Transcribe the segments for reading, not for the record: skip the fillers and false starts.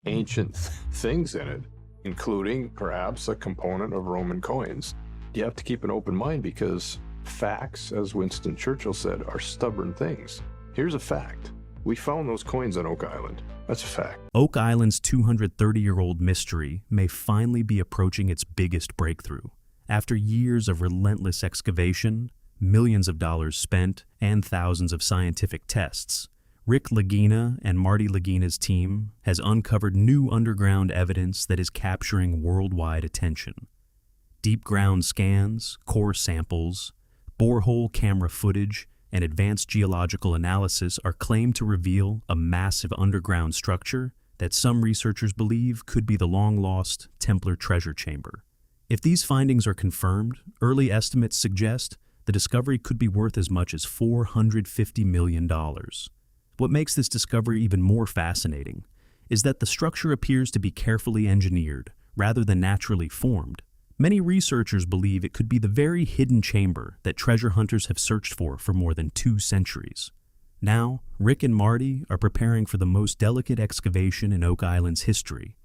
ancient things in it, including perhaps a component of Roman coins. You have to keep an open mind because facts, as Winston Churchill said, are stubborn things. Here's a fact. We found those coins on Oak Island. That's a fact. Oak Island's 230-year-old mystery may finally be approaching its biggest breakthrough. After years of relentless excavation, millions of dollars spent, and thousands of scientific tests, Rick Lagina and Marty Lagina's team has uncovered new underground evidence that is capturing worldwide attention. Deep ground scans, core samples, borehole camera footage, and advanced geological analysis are claimed to reveal a massive underground structure that some researchers believe could be the long-lost Templar treasure chamber. If these findings are confirmed, early estimates suggest the discovery could be worth as much as $450 million. What makes this discovery even more fascinating is that the structure appears to be carefully engineered rather than naturally formed. Many researchers believe it could be the very hidden chamber that treasure hunters have searched for more than 2 centuries. Now, Rick and Marty are preparing for the most delicate excavation in Oak Island's history,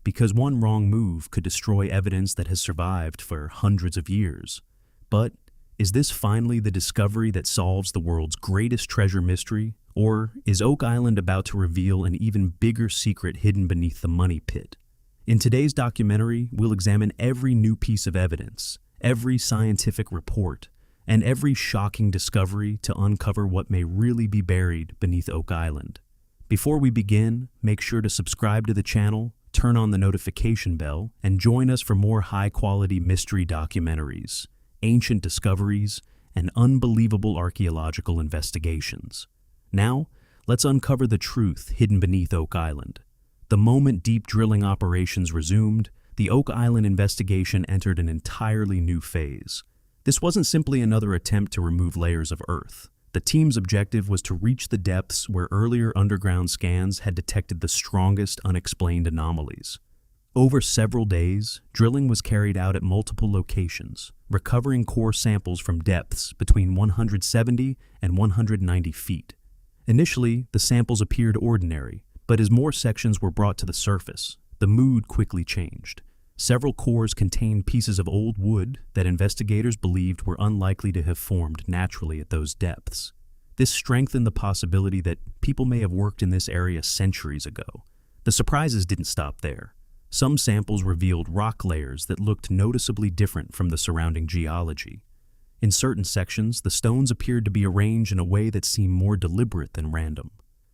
because one wrong move could destroy evidence that has survived for hundreds of years. But is this finally the discovery that solves the world's greatest treasure mystery, or is Oak Island about to reveal an even bigger secret hidden beneath the money pit? In today's documentary, we'll examine every new piece of evidence, every scientific report, and every shocking discovery to uncover what may really be buried beneath Oak Island. Before we begin, make sure to subscribe to the channel, turn on the notification bell, and join us for more high-quality mystery documentaries, ancient discoveries, and unbelievable archaeological investigations. Now, let's uncover the truth hidden beneath Oak Island. The moment deep drilling operations resumed, the Oak Island investigation entered an entirely new phase. This wasn't simply another attempt to remove layers of earth. The team's objective was to reach the depths where earlier underground scans had detected the strongest unexplained anomalies. Over several days, drilling was carried out at multiple locations, recovering core samples from depths between 170 and 190 feet. Initially, the samples appeared ordinary, but as more sections were brought to the surface, the mood quickly changed. Several cores contained pieces of old wood that investigators believed were unlikely to have formed naturally at those depths. This strengthened the possibility that people may have worked in this area centuries ago. The surprises didn't stop there. Some samples revealed rock layers that looked noticeably different from the surrounding geology. In certain sections, the stones appeared to be arranged in a way that seemed more deliberate than random.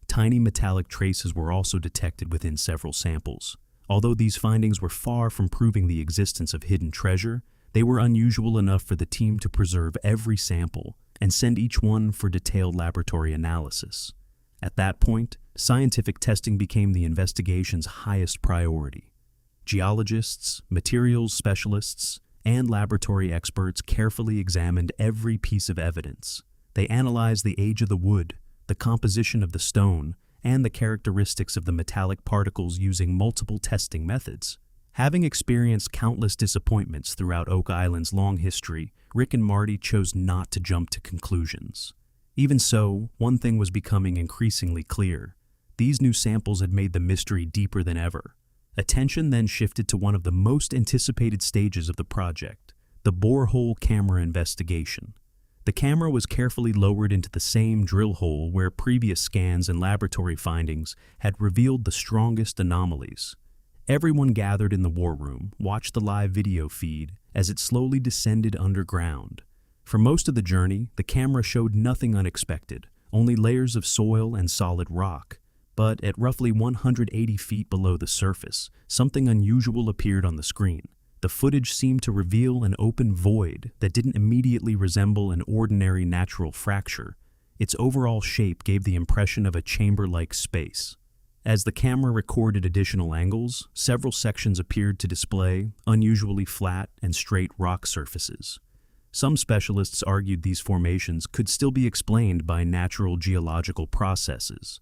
Tiny metallic traces were also detected within several samples. Although these findings were far from proving the existence of hidden treasure, they were unusual enough for the team to preserve every sample and send each one for detailed laboratory analysis. At that point, scientific testing became the investigation's highest priority. Geologists, materials specialists, and laboratory experts carefully examined every piece of evidence. They analyzed the age of the wood, the composition of the stone, and the characteristics of the metallic particles using multiple testing methods. Having experienced countless disappointments throughout Oak Island's long history, Rick and Marty chose not to jump to conclusions. Even so, one thing was becoming increasingly clear. These new samples had made the mystery deeper than ever. Attention then shifted to one of the most anticipated stages of the project, the borehole camera investigation. The camera was carefully lowered into the same drill hole where previous scans and laboratory findings had revealed the strongest anomalies. Everyone gathered in the war room watched the live video feed as it slowly descended underground. For most of the journey, the camera showed nothing unexpected, only layers of soil and solid rock. But at roughly 180 feet below the surface, something unusual appeared on the screen. The footage seemed to reveal an open void that didn't immediately resemble an ordinary natural fracture. Its overall shape gave the impression of a chamber-like space. As the camera recorded additional angles, several sections appeared to display unusually flat and straight rock surfaces. Some specialists argued these formations could still be explained by natural geological processes.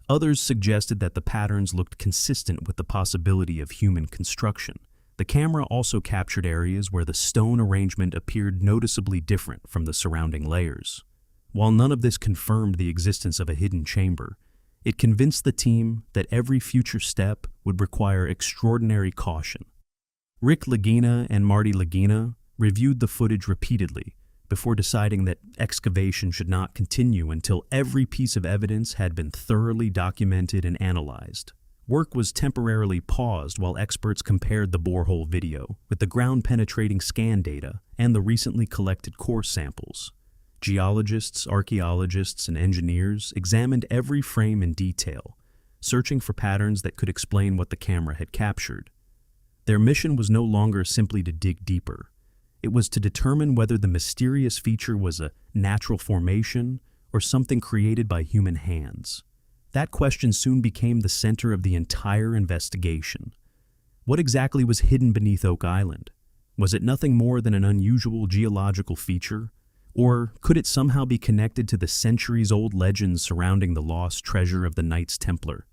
Others suggested that the patterns looked consistent with the possibility of human construction. The camera also captured areas where the stone arrangement appeared noticeably different from the surrounding layers. While none of this confirmed the existence of a hidden chamber, It convinced the team that every future step would require extraordinary caution. Rick Lagina and Marty Lagina reviewed the footage repeatedly before deciding that excavation should not continue until every piece of evidence had been thoroughly documented and analyzed. Work was temporarily paused while experts compared the borehole video with the ground-penetrating scan data and the recently collected core samples. Geologists, archaeologists, and engineers examined every frame in detail, searching for patterns that could explain what the camera had captured. Their mission was no longer simply to dig deeper. It was to determine whether the mysterious feature was a natural formation or something created by human hands. That question soon became the center of the entire investigation. What exactly was hidden beneath Oak Island? Was it nothing more than an unusual geological feature? Or could it somehow be connected to the centuries-old legends surrounding the lost treasure of the Knights Templar?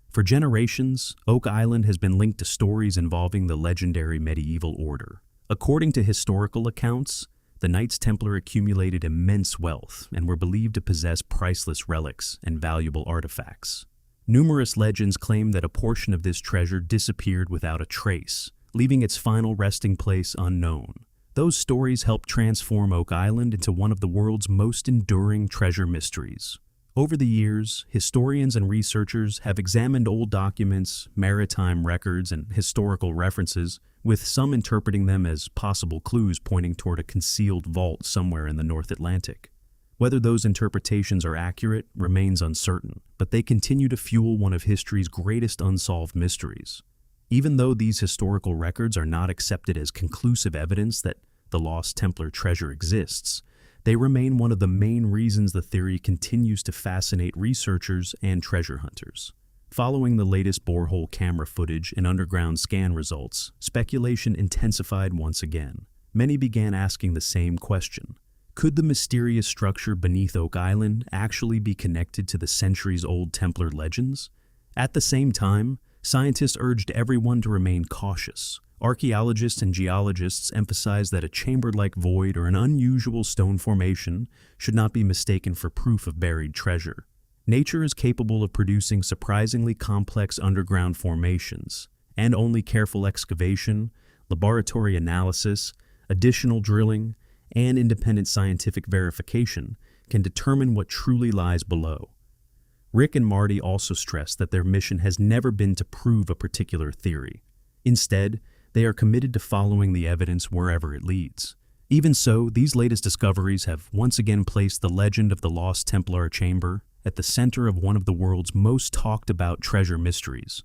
For generations, Oak Island has been linked to stories involving the legendary medieval order. According to historical accounts, the Knights Templar accumulated immense wealth and were believed to possess priceless relics and valuable artifacts. Numerous legends claim that a portion of this treasure disappeared without a trace, leaving its final resting place unknown. Those stories helped transform Oak Island into one of the world's most enduring treasure mysteries. Over the years, historians and researchers have examined old documents, maritime records, and historical references, with some interpreting them as possible clues pointing toward a concealed vault somewhere in the North Atlantic. Whether those interpretations are accurate remains uncertain, but they continue to fuel one of history's greatest unsolved mysteries. Even though these historical records are not accepted as conclusive evidence that the Lost Templar Treasure exists, they remain one of the main reasons the theory continues to fascinate researchers and treasure hunters. Following the latest borehole camera footage and underground scan results, speculation intensified once again. Many began asking the same question. Could the mysterious structure beneath Oak Island actually be connected to the centuries-old Templar legends? At the same time, scientists urged everyone to remain cautious. Archaeologists and geologists emphasized that a chamber-like void or an unusual stone formation should not be mistaken for proof of buried treasure. Nature is capable of producing surprisingly complex underground formations, and only careful excavation, laboratory analysis, additional drilling, and independent scientific verification can determine what truly lies below. Rick and Marty also stressed that their mission has never been to prove a particular theory. Instead, they are committed to following the evidence wherever it leads. Even so, these latest discoveries have once again placed the legend of the Lost Templar Chamber at the center of one of the world's most talked about treasure mysteries.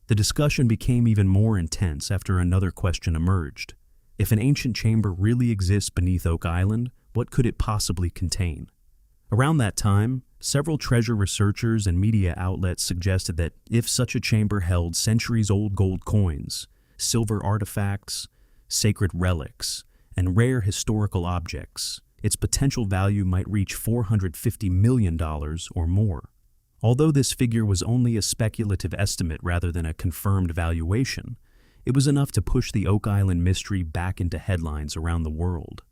The discussion became even more intense after another question emerged. If an ancient chamber really exists beneath Oak Island, what could it possibly contain? Around that time, several treasure researchers and media outlets suggested that if such a chamber held centuries-old gold coins, silver artifacts, sacred relics, and rare historical objects, its potential value might reach $450 million or more. Although this figure was only a speculative estimate rather than a confirmed valuation, it was enough to push the Oak Island mystery back into headlines around the world.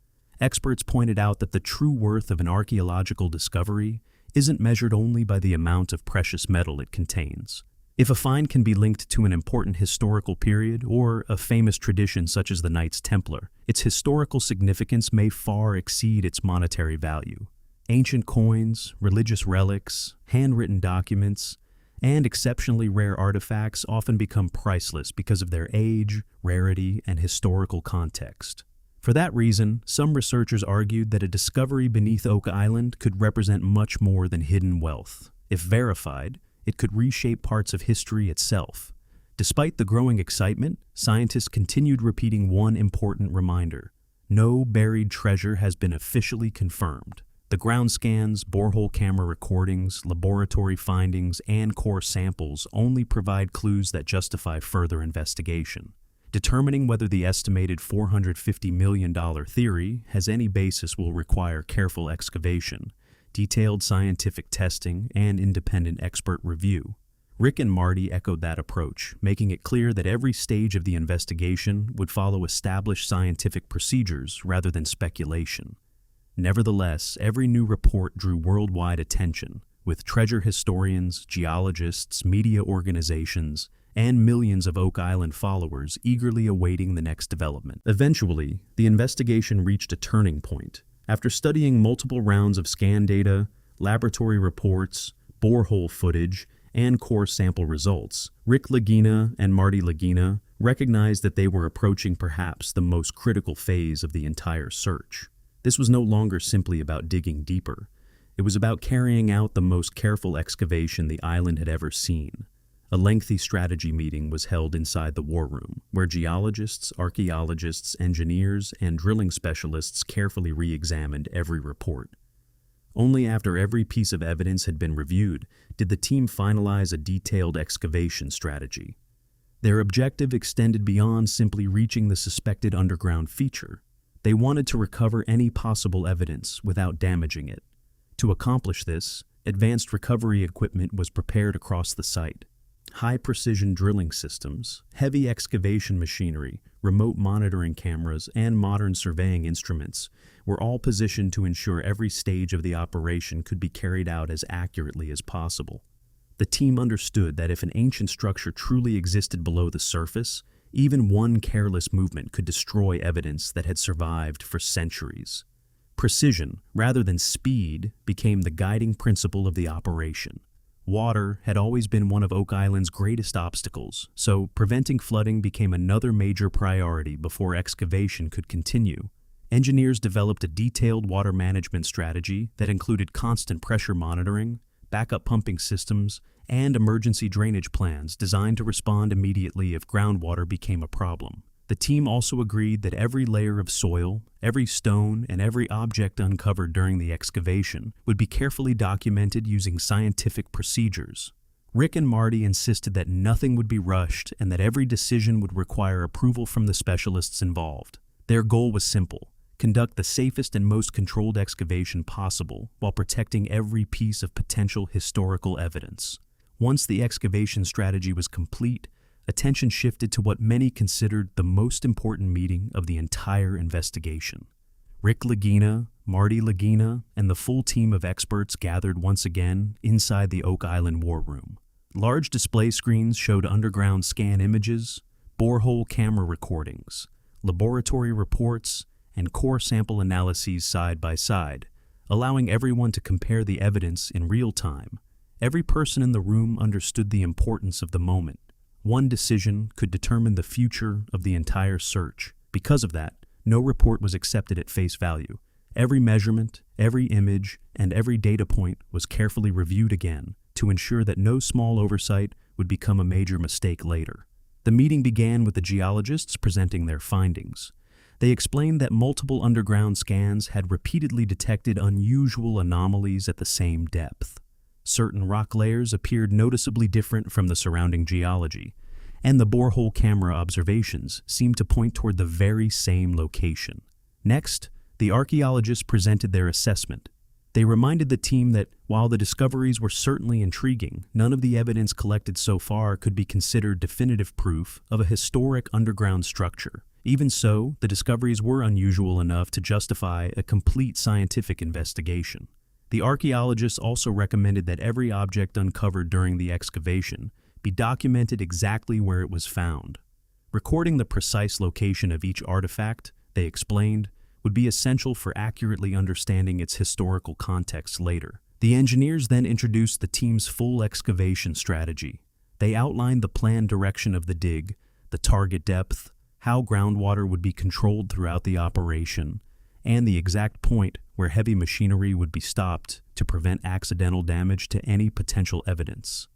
Experts pointed out that the true worth of an archaeological discovery isn't measured only by the amount of precious metal it contains. If a find can be linked to an important historical period or a famous tradition such as the Knights Templar, its historical significance may far exceed its monetary value. Ancient coins, religious relics, handwritten documents, and exceptionally rare artifacts often become priceless because of their age, rarity, and historical context. For that reason, some researchers argued that a discovery beneath Oak Island could represent much more than hidden wealth. If verified, it could reshape parts of history itself. Despite the growing excitement, scientists continued repeating one important reminder. No buried treasure has been officially confirmed. The ground scans, borehole camera recordings, laboratory findings, and core samples only provide clues that justify further investigation. Determining whether the estimated $450 million theory has any basis will require careful excavation, detailed scientific testing, and independent expert review. Rick and Marty echoed that approach, making it clear that every stage of the investigation would follow established scientific procedures rather than speculation. Nevertheless, every new report drew worldwide attention, with treasure historians, geologists, media organizations, and millions of Oak Island followers eagerly awaiting the next development. Eventually, the investigation reached a turning point. After studying multiple rounds of scan data, laboratory reports, borehole footage, and core sample results, Rick Lagina and Marty Lagina recognized that they were approaching perhaps the most critical phase of the entire search. This was no longer simply about digging deeper. It was about carrying out the most careful excavation the island had ever seen. A lengthy strategy meeting was held inside the war room, where geologists, archaeologists, engineers, and drilling specialists carefully re-examined every report. Only after every piece of evidence had been reviewed did the team finalize a detailed excavation strategy. Their objective extended beyond simply reaching the suspected underground feature. They wanted to recover any possible evidence without damaging it. To accomplish this, advanced recovery equipment was prepared across the site. High-precision drilling systems, heavy excavation machinery, remote monitoring cameras, and modern surveying instruments were all positioned to ensure every stage of the operation could be carried out as accurately as possible. The team understood that if an ancient structure truly existed below the surface, even one careless movement could destroy evidence that had survived for centuries. Precision, rather than speed, became the guiding principle of the operation. Water had always been one of Oak Island's greatest obstacles, so preventing flooding became another major priority before excavation could continue. Engineers developed a detailed water management strategy that included constant pressure monitoring, backup pumping systems, and emergency drainage plans designed to respond immediately if groundwater became a problem. The team also agreed that every layer of soil, every stone, and every object uncovered during the excavation would be carefully documented using scientific procedures. Rick and Marty insisted that nothing would be rushed and that every decision would require approval from the specialists involved. Their goal was simple: conduct the safest and most controlled excavation possible while protecting every piece of potential historical evidence. Once the excavation strategy was complete, attention shifted to what many considered the most important meeting of the entire investigation. Rick Lagina, Marty Lagina, and the full team of experts gathered once again inside the Oak Island War Room. Large display screens showed underground scan images, borehole camera recordings, laboratory reports, and core sample analyses side by side, allowing everyone to compare the evidence in real time. Every person in the room understood the importance of the moment. One decision could determine the future of the entire search. Because of that, no report was accepted at face value. Every measurement, every image, and every data point was carefully reviewed again to ensure that no small oversight would become a major mistake later. The meeting began with the geologists presenting their findings. They explained that multiple underground scans had repeatedly detected unusual anomalies at the same depth. Certain rock layers appeared noticeably different from the surrounding geology, and the borehole camera observations seemed to point toward the very same location. Next, the archaeologists presented their assessment. They reminded the team that, while the discoveries were certainly intriguing, none of the evidence collected so far could be considered definitive proof of a historic underground structure. Even so, the discoveries were unusual enough to justify a complete scientific investigation. The archaeologists also recommended that every object uncovered during the excavation be documented exactly where it was found. Recording the precise location of each artifact, they explained, would be essential for accurately understanding its historical context later. The engineers then introduced the team's full excavation strategy. They outlined the planned direction of the dig, the target depth, how groundwater would be controlled throughout the operation, and the exact point where heavy machinery would be stopped to prevent accidental damage to any potential evidence.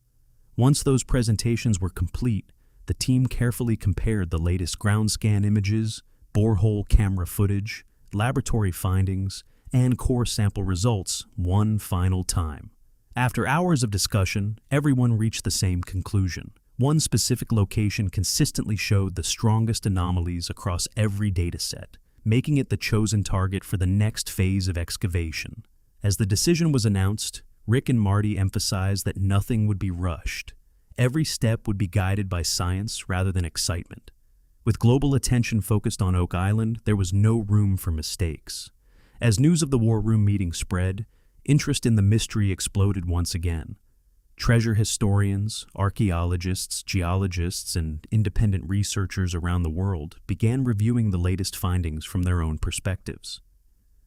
Once those presentations were complete, the team carefully compared the latest ground scan images, borehole camera footage, laboratory findings, and core sample results one final time. After hours of discussion, everyone reached the same conclusion. One specific location consistently showed the strongest anomalies across every dataset, making it the chosen target for the next phase of excavation. As the decision was announced, Rick and Marty emphasized that nothing would be rushed. Every step would be guided by science rather than excitement. With global attention focused on Oak Island, there was no room for mistakes. As news of the War Room meeting spread, interest in the mystery exploded once again. Treasure historians, archaeologists, geologists, and independent researchers around the world began reviewing the latest findings from their own perspectives.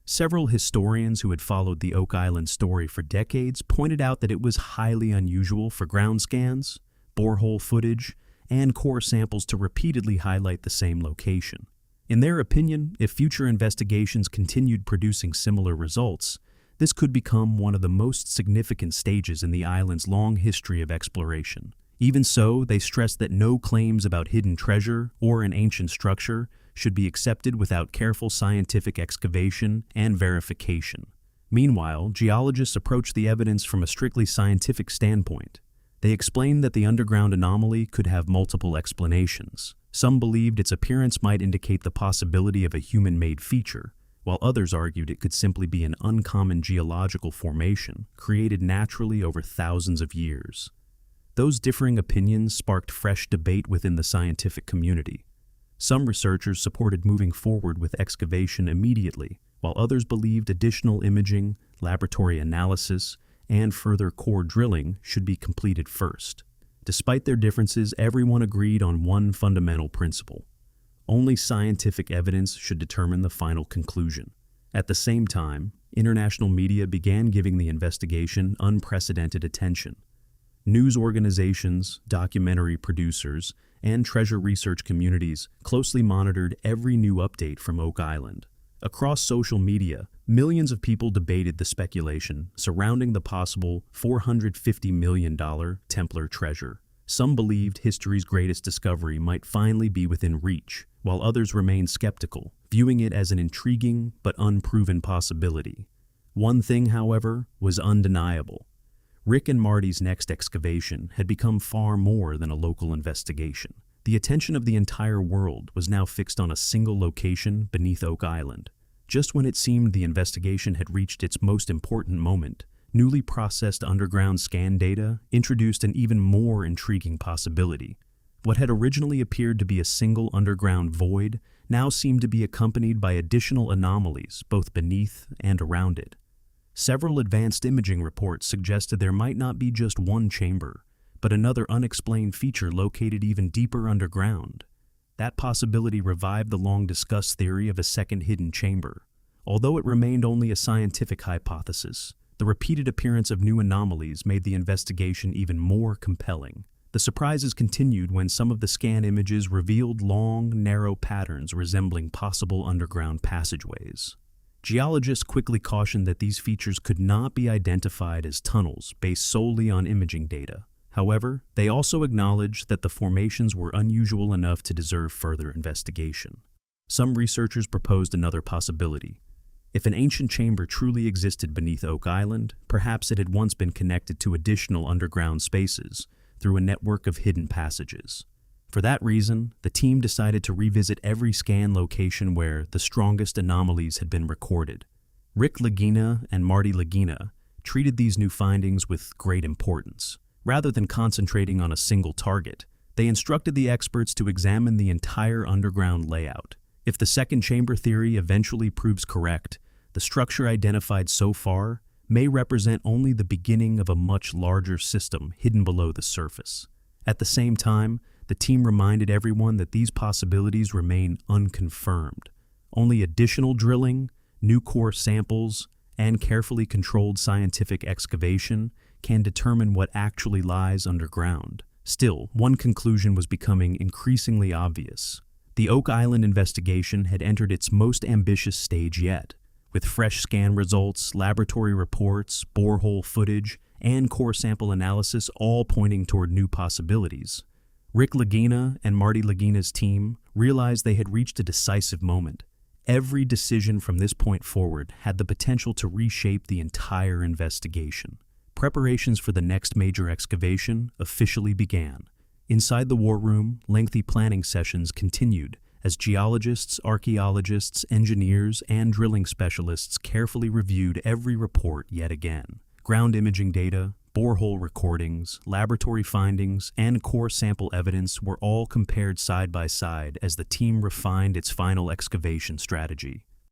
Several historians who had followed the Oak Island story for decades pointed out that it was highly unusual for ground scans, borehole footage, and core samples to repeatedly highlight the same location. In their opinion, if future investigations continued producing similar results, this could become one of the most significant stages in the island's long history of exploration. Even so, they stressed that no claims about hidden treasure or an ancient structure should be accepted without careful scientific excavation and verification. Meanwhile, geologists approached the evidence from a strictly scientific standpoint. They explained that the underground anomaly could have multiple explanations. Some believed its appearance might indicate the possibility of a human-made feature, while others argued it could simply be an uncommon geological formation created naturally over thousands of years. Those differing opinions sparked fresh debate within the scientific community. Some researchers supported moving forward with excavation immediately, while others believed additional imaging, laboratory analysis, and further core drilling should be completed first. Despite their differences, everyone agreed on one fundamental principle. Only scientific evidence should determine the final conclusion. At the same time, international media began giving the investigation unprecedented attention. News organizations, documentary producers, and treasure research communities closely monitored every new update from Oak Island. Across social media, millions of people debated the speculation surrounding the possible $450 million Templar treasure. Some believed history's greatest discovery might finally be within reach, while others remained skeptical, viewing it as an intriguing but unproven possibility. One thing, however, was undeniable. Rick and Marty's next excavation had become far more than a local investigation. The attention of the entire world was now fixed on a single location beneath Oak Island. Just when it seemed the investigation had reached its most important moment, newly processed underground scan data introduced an even more intriguing possibility. What had originally appeared to be a single underground void now seemed to be accompanied by additional anomalies both beneath and around it. Several advanced imaging reports suggested there might not be just one chamber, but another unexplained feature located even deeper underground. That possibility revived the long-discussed theory of a second hidden chamber. Although it remained only a scientific hypothesis, the repeated appearance of new anomalies made the investigation even more compelling. The surprises continued when some of the scan images revealed long, narrow patterns resembling possible underground passageways. Geologists quickly cautioned that these features could not be identified as tunnels based solely on imaging data. However, they also acknowledged that the formations were unusual enough to deserve further investigation. Some researchers proposed another possibility. If an ancient chamber truly existed beneath Oak Island, perhaps it had once been connected to additional underground spaces through a network of hidden passages. For that reason, the team decided to revisit every scan location where the strongest anomalies had been recorded. Rick Lagina and Marty Lagina treated these new findings with great importance. Rather than concentrating on a single target, they instructed the experts to examine the entire underground layout. If the second chamber theory eventually proves correct, the structure identified so far may represent only the beginning of a much larger system hidden below the surface. At the same time, the team reminded everyone that these possibilities remain unconfirmed. Only additional drilling, new core samples, and carefully controlled scientific excavation can determine what actually lies underground. Still, one conclusion was becoming increasingly obvious. The Oak Island investigation had entered its most ambitious stage yet, with fresh scan results, laboratory reports, borehole footage, and core sample analysis all pointing toward new possibilities. Rick Lagina and Marty Lagina's team realized they had reached a decisive moment. Every decision from this point forward had the potential to reshape the entire investigation. Preparations for the next major excavation officially began. Inside the war room, lengthy planning sessions continued as geologists, archaeologists, engineers, and drilling specialists carefully reviewed every report yet again. Ground imaging data, borehole recordings, laboratory findings, and core sample evidence were all compared side by side as the team refined its final excavation strategy.